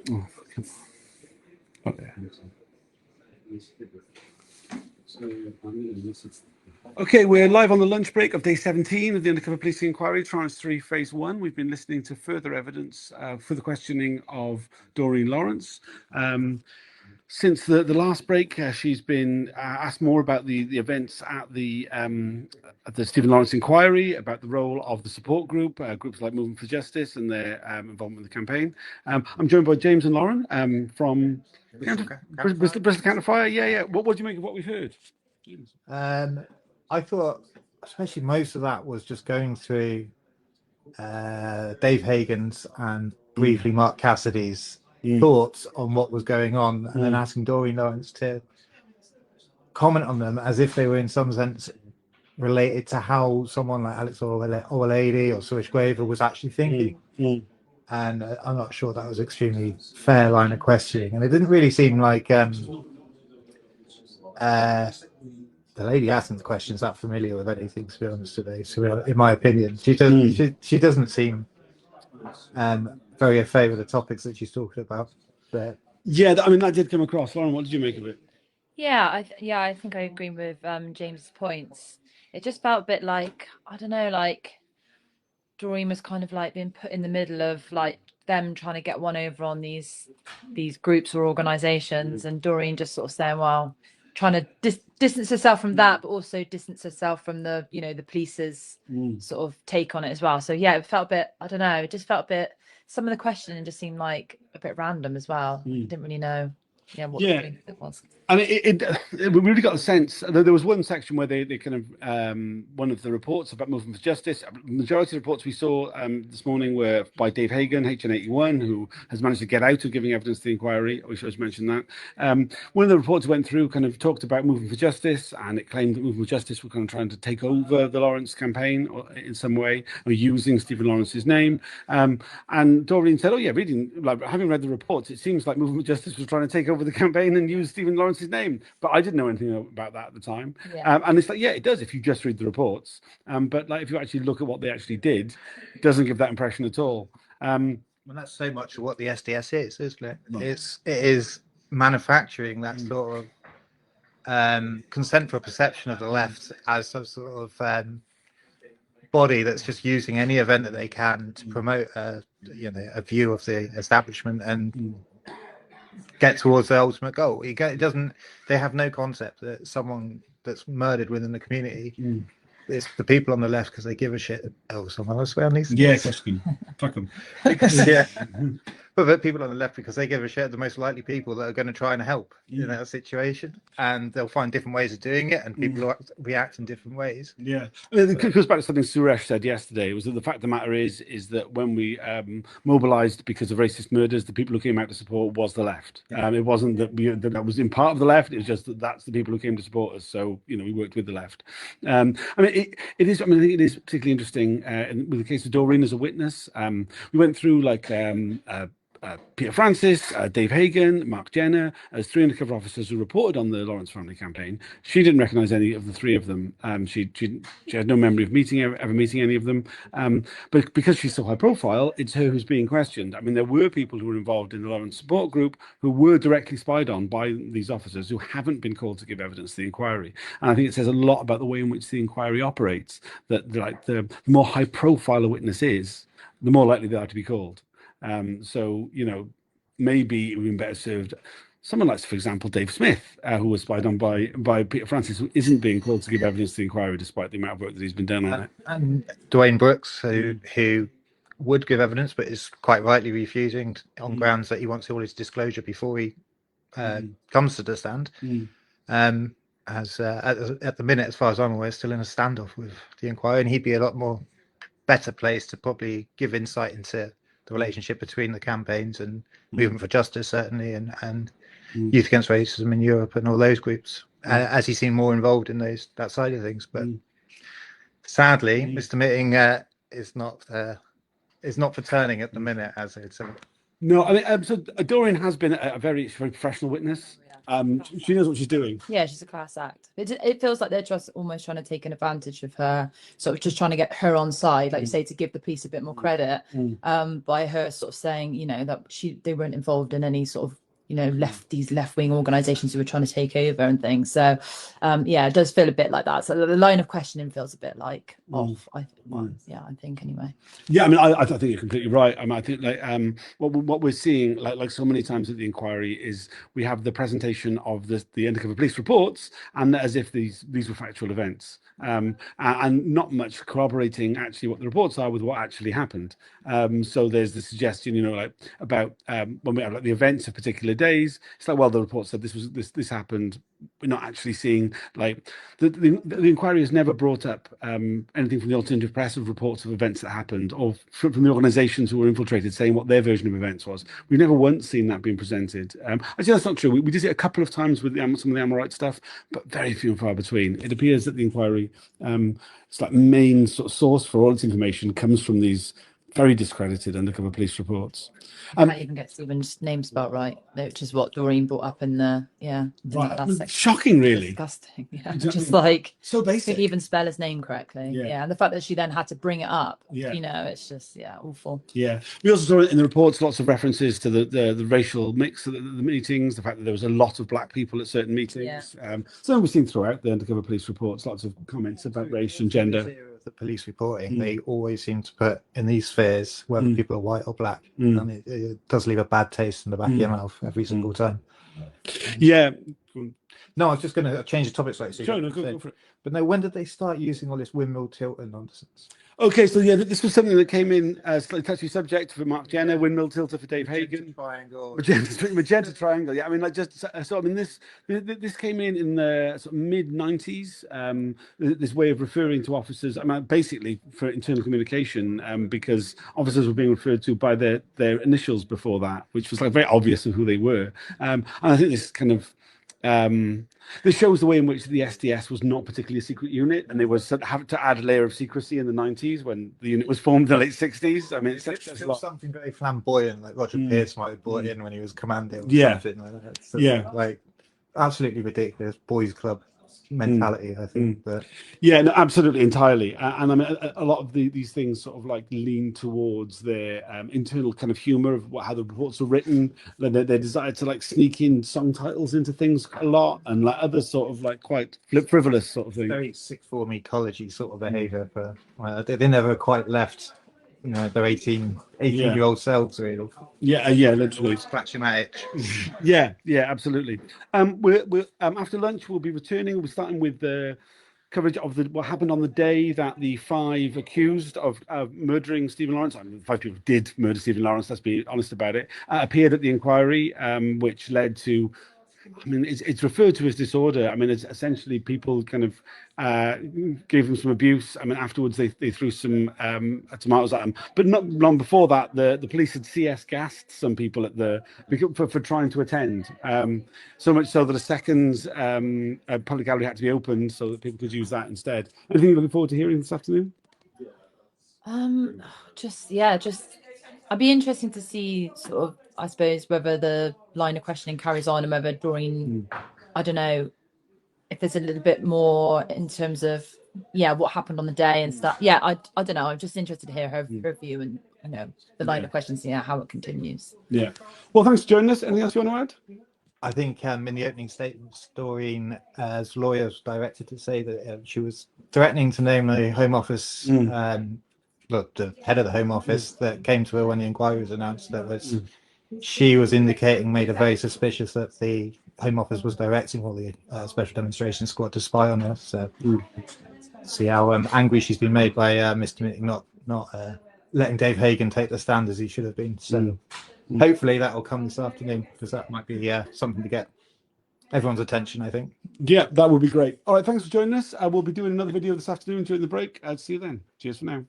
Oh, okay. Okay, we're live on the lunch break of day 17 of the Undercover Policing Inquiry, Tranche 3, Phase 1. We've been listening to further evidence for the questioning of Doreen Lawrence. Since the last break, she's been asked more about the events at the Stephen Lawrence inquiry, about the role of the support group, groups like Movement for Justice and their involvement in the campaign. I'm joined by James and Lauren from Bristol Counterfire. Yeah. What do you make of what we've heard? I thought, especially most of that was just going through Dave Hagan's and briefly Mark Cassidy's thoughts on what was going on, and then asking Doreen Lawrence to comment on them as if they were in some sense related to how someone like Alex O'Lady or Suresh Graver was actually thinking. And I'm not sure that was extremely fair line of questioning, and it didn't really seem like the lady asking the questions that familiar with anything, to be honest, today. So, in my opinion, she doesn't seem very au fait with the topics that she's talking about. But yeah, I mean, that did come across. Lauren, what did you make of it? Yeah, I think I agree with James's points. It just felt a bit like, I don't know, like Doreen was kind of like being put in the middle of like them trying to get one over on these groups or organizations, and Doreen just sort of saying, well, trying to distance herself from that, but also distance herself from the the police's sort of take on it as well. So yeah, it felt a bit, I don't know, it just felt a bit, some of the questioning just seemed like a bit random as well. I didn't really know what it was. I mean, we really got the sense. There was one section where they kind of one of the reports about Movement for Justice. The majority of the reports we saw this morning were by Dave Hagan, HN81, who has managed to get out of giving evidence to the inquiry. We should have mentioned that. One of the reports went through kind of talked about Movement for Justice, and it claimed that Movement for Justice were kind of trying to take over the Lawrence campaign in some way, or using Stephen Lawrence's name. And Doreen said, "Oh yeah, having read the reports, it seems like Movement for Justice was trying to take over the campaign and use Stephen Lawrence." His name, but I didn't know anything about that at the time. And it's like, yeah, it does if you just read the reports, but like if you actually look at what they actually did, it doesn't give that impression at all. Well, that's so much of what the SDS is, isn't it? It is manufacturing that sort of consent for perception of the left as some sort of body that's just using any event that they can to promote a view of the establishment and get towards their ultimate goal. They have no concept that someone that's murdered within the community, it's the people on the left because they give a shit. Oh, someone else on these? Yeah, fuck them. Yeah. But the people on the left, because they give a shit, are the most likely people that are going to try and help in that situation, and they'll find different ways of doing it, and people react in different ways. Yeah, it goes back to something Suresh said yesterday. It was that the fact of the matter is that when we mobilised because of racist murders, the people who came out to support was the left. It wasn't that was in part of the left. It was just that's the people who came to support us. So we worked with the left. I mean, it is. I mean, I think it is particularly interesting with the case of Doreen as a witness. We went through like. Peter Francis, Dave Hagan, Mark Jenner, as three undercover officers who reported on the Lawrence family campaign. She didn't recognise any of the three of them. She had no memory of ever meeting any of them. But because she's so high profile, it's her who's being questioned. I mean, there were people who were involved in the Lawrence support group who were directly spied on by these officers who haven't been called to give evidence to the inquiry. And I think it says a lot about the way in which the inquiry operates, that the more high profile a witness is, the more likely they are to be called. So maybe it would be better served someone like, for example, Dave Smith, who was spied on by Peter Francis, who isn't being called to give evidence to the inquiry despite the amount of work that he's been done on it. And Dwayne Brooks, who would give evidence but is quite rightly refusing on grounds that he wants all his disclosure before he comes to the stand. As at the minute, as far as I'm aware, still in a standoff with the inquiry, and he'd be a lot more better placed to probably give insight into the relationship between the campaigns and Movement for Justice, certainly, and Youth Against Racism in Europe and all those groups, as he seemed more involved in that side of things. But sadly, Mr. Mitting is not for turning at the minute, as it's. No, I mean, so Doreen has been a very professional witness. She knows what she's doing. Yeah, she's a class act. It feels like they're just almost trying to take an advantage of her, sort of just trying to get her on side, like you say, to give the police a bit more credit, by her sort of saying, you know, that they weren't involved in any sort of, you know, left-wing organizations who were trying to take over and things. So yeah, it does feel a bit like that. So the line of questioning feels a bit like off. I think anyway. Yeah, I mean, I think you're completely right. I mean, I think like what we're seeing like so many times at the inquiry is we have the presentation of the undercover police reports, and as if these were factual events, and not much corroborating actually what the reports are with what actually happened. So there's the suggestion, you know, like about when we have like the events of particular days. It's like, well, the report said this happened. We're not actually seeing like the inquiry has never brought up anything from the alternative press of reports of events that happened, or from the organisations who were infiltrated saying what their version of events was. We've never once seen that being presented. Actually, that's not true. We did it a couple of times with some of the Amorite stuff, but very few and far between. It appears that the inquiry, it's like main sort of source for all its information comes from these very discredited undercover police reports. Can't even get Stephen's name spelled right, which is what Doreen brought up in the Shocking, really. Disgusting. Yeah, just like so basic. Could even spell his name correctly. Yeah, and the fact that she then had to bring it up. Yeah, you know, it's just awful. Yeah, we also saw in the reports lots of references to the racial mix at the meetings, the fact that there was a lot of black people at certain meetings. So we've seen throughout the undercover police reports lots of comments about race and gender. The police reporting, they always seem to put in these spheres whether people are white or black, and it does leave a bad taste in the back of your mouth every single time. Yeah. No, I was just going to change the topic slightly. Sure, no, go for it. But no, when did they start using all this windmill tilt and nonsense? Okay, so yeah, this was something that came in as a slightly touchy subject for Mark Jenner, windmill tilter for Dave Hagan. Magenta triangle. Yeah, I mean, like just so I mean, this came in the sort of mid-90s. This way of referring to officers, I mean, basically for internal communication, because officers were being referred to by their initials before that, which was like very obvious of who they were. And I think this kind of this shows the way in which the SDS was not particularly a secret unit, and they was have to add a layer of secrecy in the 90s when the unit was formed in the late 60s. I mean, it's something very flamboyant, like Roger Pierce might have brought in when he was commanding. Something like that. So, like absolutely ridiculous boys' club mentality, I think. But yeah, no, absolutely, entirely. And I mean, a lot of these things sort of like lean towards their internal kind of humor of how the reports are written, their desire to like sneak in song titles into things a lot, and like other sort of like quite frivolous sort of thing. Very sixth form ecology sort of behaviour. For they never quite left, you know, their 18-year-old selves, really. Yeah, literally scratching that itch. yeah, absolutely. We're after lunch we'll be returning. We'll be starting with the coverage of what happened on the day that the 5 accused of murdering Stephen Lawrence, I mean, 5 people did murder Stephen Lawrence, let's be honest about it, appeared at the inquiry, which led to, I mean, it's referred to as disorder. I mean, it's essentially people kind of gave them some abuse. I mean, afterwards they threw some tomatoes at them. But not long before that, the police had CS gassed some people for trying to attend. So much so that a second public gallery had to be opened so that people could use that instead. Anything you're looking forward to hearing this afternoon? Just I'd be interesting to see sort of, I suppose, whether the line of questioning carries on and whether Doreen, I don't know, if there's a little bit more in terms of, what happened on the day and stuff. Yeah, I don't know. I'm just interested to hear her view and, you know, the line of questions, how it continues. Yeah. Well, thanks for joining us. Anything else you want to add? I think in the opening statements, Doreen, as lawyer, was directed to say that she was threatening to name the Home Office the head of the Home Office that came to her when the inquiry was announced. That was she was indicating, made her very suspicious that the Home Office was directing all the Special Demonstration Squad to spy on her. So see how angry she's been made by Mr. Meeting not letting Dave Hagan take the stand as he should have been. So hopefully that will come this afternoon, because that might be something to get everyone's attention, I think. Yeah, that would be great. All right, thanks for joining us. We'll be doing another video this afternoon during the break. See you then. Cheers for now.